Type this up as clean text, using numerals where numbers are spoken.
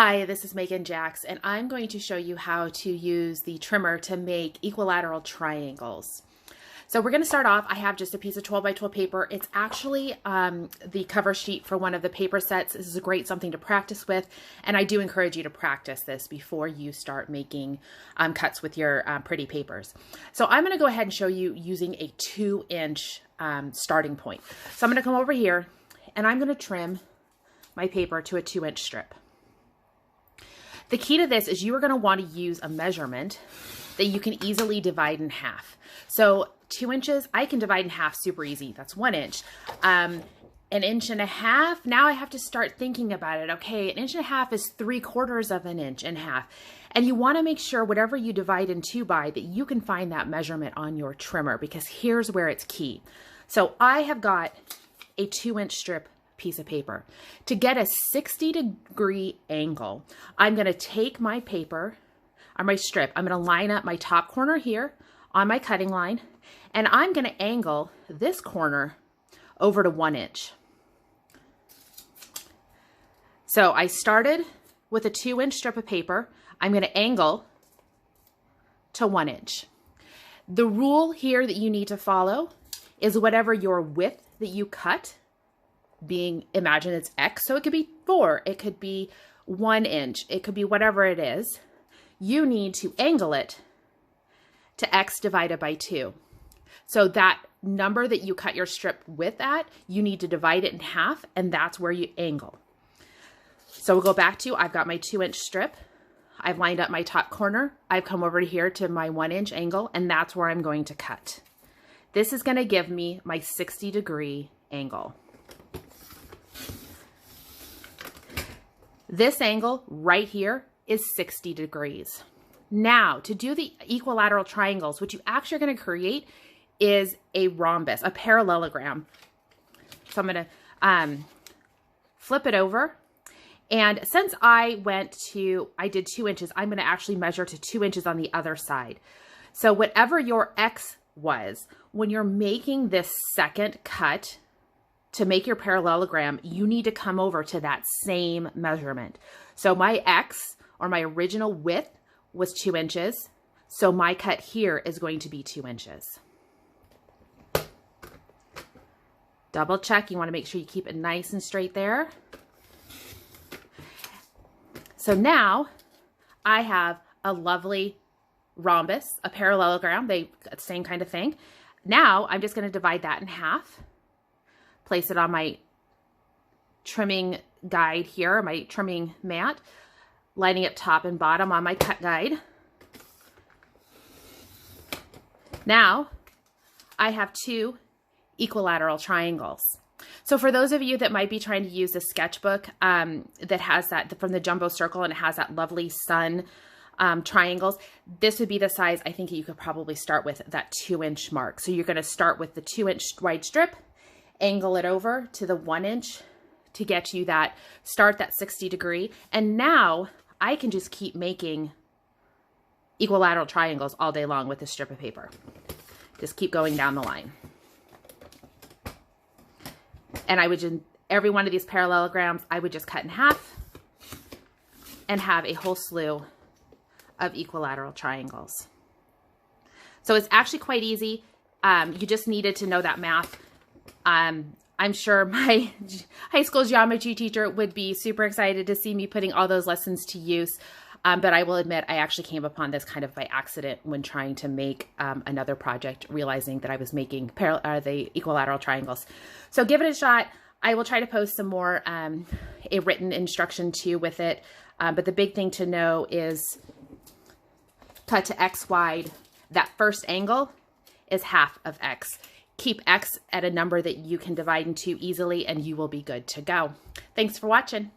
Hi, this is Megan Jax, and I'm going to show you how to use the trimmer to make equilateral triangles. So we're going to start off. I have just a piece of 12 by 12 paper. It's actually the cover sheet for one of the paper sets. This is a great something to practice with, and I do encourage you to practice this before you start making cuts with your pretty papers. So I'm going to go ahead and show you using a 2-inch starting point. So I'm going to come over here, and I'm going to trim my paper to a 2-inch strip. The key to this is you are going to want to use a measurement that you can easily divide in half. So 2 inches, I can divide in half super easy. That's 1 inch. 1.5 inches, now I have to start thinking about it. Okay, 1.5 inches is 3/4 of an inch in half. And you want to make sure whatever you divide in 2 by that you can find that measurement on your trimmer, because here's where it's key. So I have got a 2-inch strip piece of paper. To get a 60-degree angle, I'm going to take my paper, or my strip, I'm going to line up my top corner here on my cutting line, and I'm going to angle this corner over to 1 inch. So I started with a 2-inch strip of paper. I'm going to angle to 1 inch. The rule here that you need to follow is whatever your width that you cut, being, imagine it's X, so it could be 4, it could be 1 inch, it could be whatever it is, you need to angle it to X divided by 2. So that number that you cut your strip with at, you need to divide it in half, and that's where you angle. So we'll go back to, I've got my 2-inch strip, I've lined up my top corner, I've come over here to my 1-inch angle, and that's where I'm going to cut. This is going to give me my 60-degree angle. This angle right here is 60 degrees. Now, to do the equilateral triangles, what you actually are going to create is a rhombus, a parallelogram. So I'm going to flip it over. And since I did 2 inches, I'm going to actually measure to 2 inches on the other side. So whatever your X was, when you're making this second cut, to make your parallelogram, you need to come over to that same measurement. So my X, or my original width, was 2 inches. So my cut here is going to be 2 inches. Double check. You want to make sure you keep it nice and straight there. So now I have a lovely rhombus, a parallelogram, same kind of thing. Now I'm just going to divide that in half. Place it on my trimming guide here, my trimming mat, lining up top and bottom on my cut guide. Now I have 2 equilateral triangles. So for those of you that might be trying to use a sketchbook that has that from the jumbo circle and it has that lovely sun triangles, this would be the size I think you could probably start with, that 2-inch mark. So you're going to start with the 2-inch wide strip, angle it over to the 1 inch to get you that, start that 60 degree. And now I can just keep making equilateral triangles all day long with this strip of paper. Just keep going down the line. And I would just, every one of these parallelograms, I would just cut in half and have a whole slew of equilateral triangles. So it's actually quite easy. You just needed to know that math. I'm sure my high school geometry teacher would be super excited to see me putting all those lessons to use. But I will admit, I actually came upon this kind of by accident when trying to make another project, realizing that I was making the equilateral triangles. So give it a shot. I will try to post some more, a written instruction too with it. But the big thing to know is cut to X wide. That first angle is half of X. Keep X at a number that you can divide into easily, and you will be good to go. Thanks for watching.